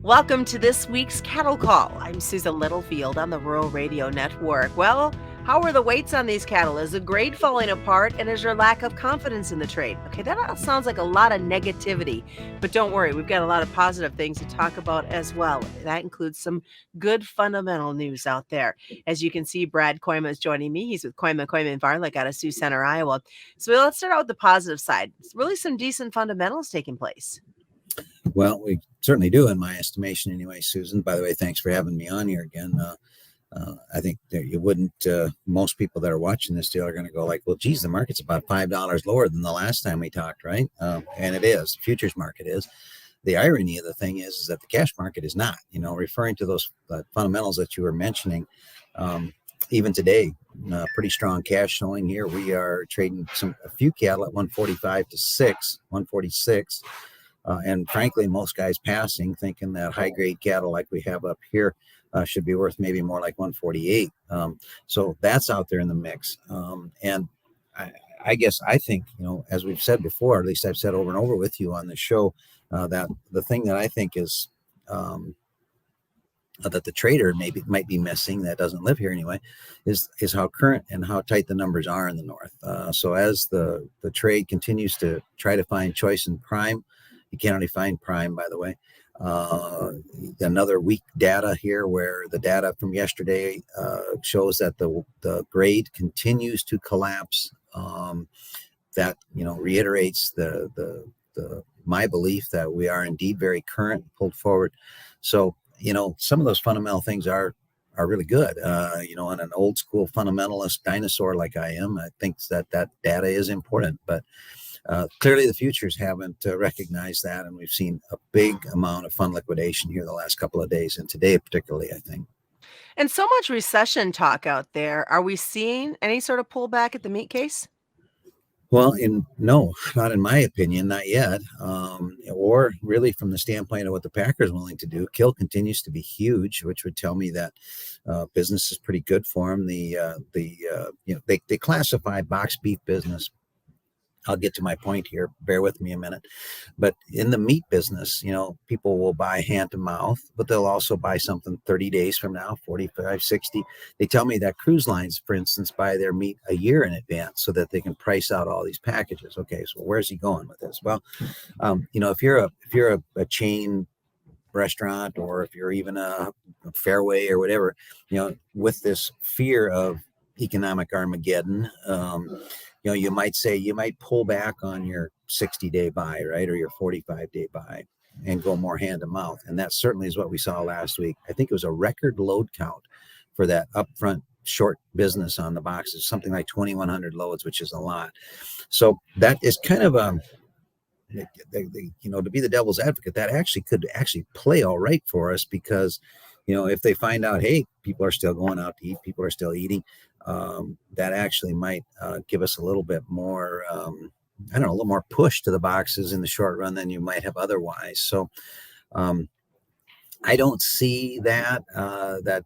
Welcome to this week's Cattle Call. I'm Susan Littlefield on the Rural Radio Network. Well, how are the weights on these cattle? Is the grade falling apart, and is your lack of confidence in the trade? Okay, that all sounds like a lot of negativity, but don't worry, we've got a lot of positive things to talk about as well. That includes some good fundamental news out there. As you can see, Brad Kooima is joining me. He's with Kooima and Varlick out of Sioux Center, Iowa. So let's start out with the positive side. It's really some decent fundamentals taking place. Well, we certainly do, in my estimation, anyway. Susan, by the way, thanks for having me on here again. I think that you wouldn't. Most people that are watching this deal are going to go like, "Well, geez, the market's about $5 lower than the last time we talked, right?" And it is. The futures market is. The irony of the thing is that the cash market is not. Referring to those fundamentals that you were mentioning. Even today, pretty strong cash showing here. We are trading a few cattle at 145 to 146. And frankly, most guys passing, thinking that high-grade cattle like we have up here should be worth maybe more like 148. So that's out there in the mix. And I guess I think, as we've said before, at least I've said over and over with you on the show, that the thing that I think is that the trader might be missing, that doesn't live here anyway, is how current and how tight the numbers are in the north. So as the trade continues to try to find choice and prime, you can't only find prime, by the way. Another weak data here where the data from yesterday shows that the grade continues to collapse. That reiterates my belief that we are indeed very current, pulled forward. So some of those fundamental things are really good. And an old school fundamentalist dinosaur like I am, I think that data is important, but clearly the futures haven't recognized that, and we've seen a big amount of fund liquidation here the last couple of days, and today particularly, I think. And so much recession talk out there. Are we seeing any sort of pullback at the meat case? Well, no, not in my opinion, not yet. Or really from the standpoint of what the Packers are willing to do. Kill continues to be huge, which would tell me that business is pretty good for them. They classify box beef business. I'll get to my point here. Bear with me a minute. But in the meat business, people will buy hand to mouth, but they'll also buy something 30 days from now, 45, 60. They tell me that cruise lines, for instance, buy their meat a year in advance so that they can price out all these packages. Okay, so where's he going with this? Well, if you're a chain restaurant, or if you're even a Fairway or whatever, with this fear of economic Armageddon, you might pull back on your 60-day buy, right? Or your 45-day buy and go more hand to mouth. And that certainly is what we saw last week. I think it was a record load count for that upfront short business on the boxes, something like 2,100 loads, which is a lot. So that is kind of to be the devil's advocate, that could play all right for us, because if they find out, hey, people are still going out to eat, people are still eating, that actually might give us a little bit more, a little more push to the boxes in the short run than you might have otherwise. So I don't see that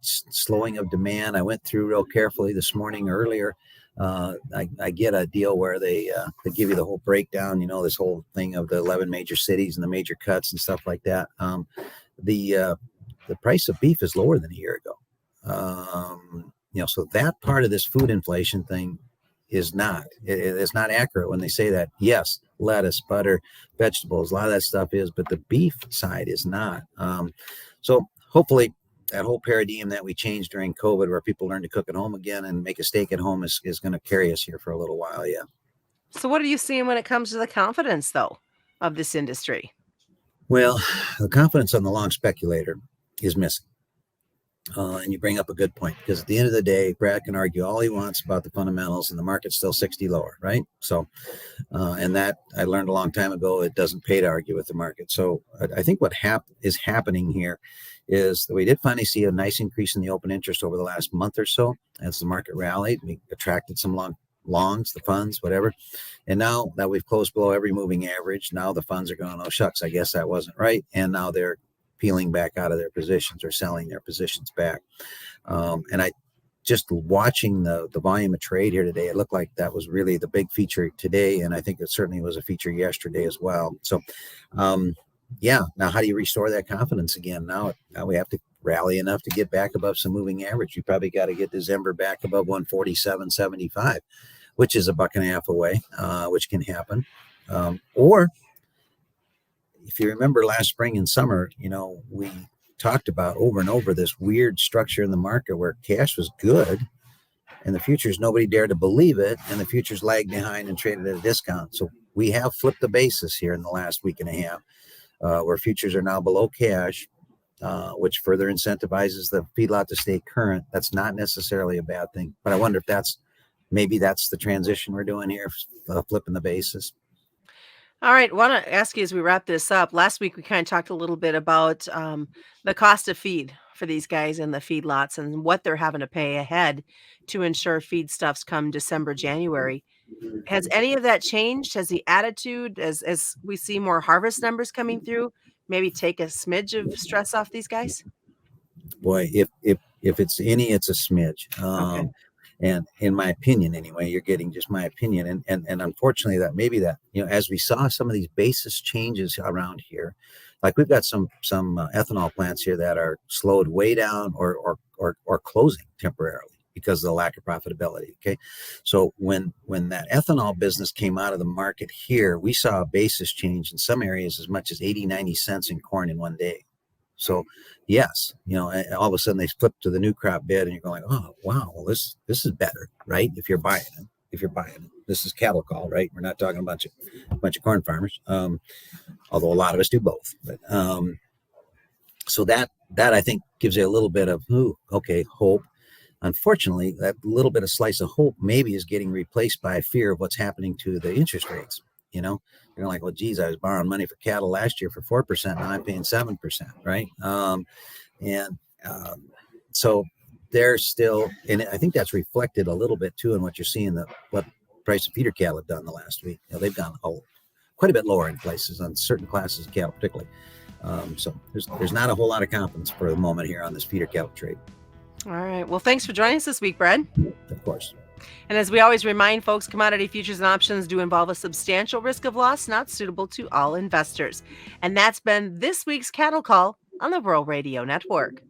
slowing of demand. I went through real carefully this morning earlier. I get a deal where they give you the whole breakdown, this whole thing of the 11 major cities and the major cuts and stuff like that. The price of beef is lower than a year ago. So that part of this food inflation thing is not accurate when they say that. Yes, lettuce, butter, vegetables, a lot of that stuff is, but the beef side is not. So hopefully that whole paradigm that we changed during COVID, where people learn to cook at home again and make a steak at home, is going to carry us here for a little while. Yeah. So what are you seeing when it comes to the confidence, though, of this industry? Well, the confidence on the long speculator is missing. And you bring up a good point, because at the end of the day, Brad can argue all he wants about the fundamentals, and the market's still 60 lower, right? So, and that I learned a long time ago, it doesn't pay to argue with the market. So I think what is happening here is that we did finally see a nice increase in the open interest over the last month or so as the market rallied. We attracted some longs, the funds, whatever. And now that we've closed below every moving average, now the funds are going, oh, shucks, I guess that wasn't right. And now they're peeling back out of their positions or selling their positions back. And I just watching the volume of trade here today, it looked like that was really the big feature today. And I think it certainly was a feature yesterday as well. So Yeah. Now, how do you restore that confidence again? Now we have to rally enough to get back above some moving average. You probably got to get December back above 147.75, which is a buck and a half away, which can happen. Or if you remember last spring and summer, we talked about over and over this weird structure in the market where cash was good and the futures, nobody dared to believe it, and the futures lagged behind and traded at a discount. So we have flipped the basis here in the last week and a half, where futures are now below cash, which further incentivizes the feedlot to stay current. That's not necessarily a bad thing, but I wonder if maybe that's the transition we're doing here, flipping the basis. All right. Want to ask you as we wrap this up. Last week, we kind of talked a little bit about the cost of feed for these guys in the feedlots and what they're having to pay ahead to ensure feedstuffs come December, January. Has any of that changed? Has the attitude, as we see more harvest numbers coming through, maybe take a smidge of stress off these guys? Boy, if it's any, it's a smidge. Okay. And in my opinion, anyway, you're getting just my opinion. And unfortunately, that maybe that, as we saw some of these basis changes around here, like we've got some ethanol plants here that are slowed way down or closing temporarily because of the lack of profitability. Okay. So when that ethanol business came out of the market here, we saw a basis change in some areas as much as 80, 90 cents in corn in one day. So yes, all of a sudden they flip to the new crop bid and you're going, oh, wow, well, this is better, right? If you're buying it, this is cattle call, right? We're not talking about a bunch of corn farmers. Although a lot of us do both, but, so that I think gives you a little bit of, okay, hope. Unfortunately, that little bit of slice of hope maybe is getting replaced by fear of what's happening to the interest rates. You're like, well, geez, I was borrowing money for cattle last year for 4%. Now I'm paying 7%, right? And so there's still, and I think that's reflected a little bit too in what you're seeing, what price of feeder cattle have done the last week. They've gone quite a bit lower in places on certain classes of cattle, particularly. So there's not a whole lot of confidence for the moment here on this feeder cattle trade. All right. Well, thanks for joining us this week, Brad. Of course. And as we always remind folks, commodity futures and options do involve a substantial risk of loss, not suitable to all investors. And that's been this week's Cattle Call on the Rural Radio Network.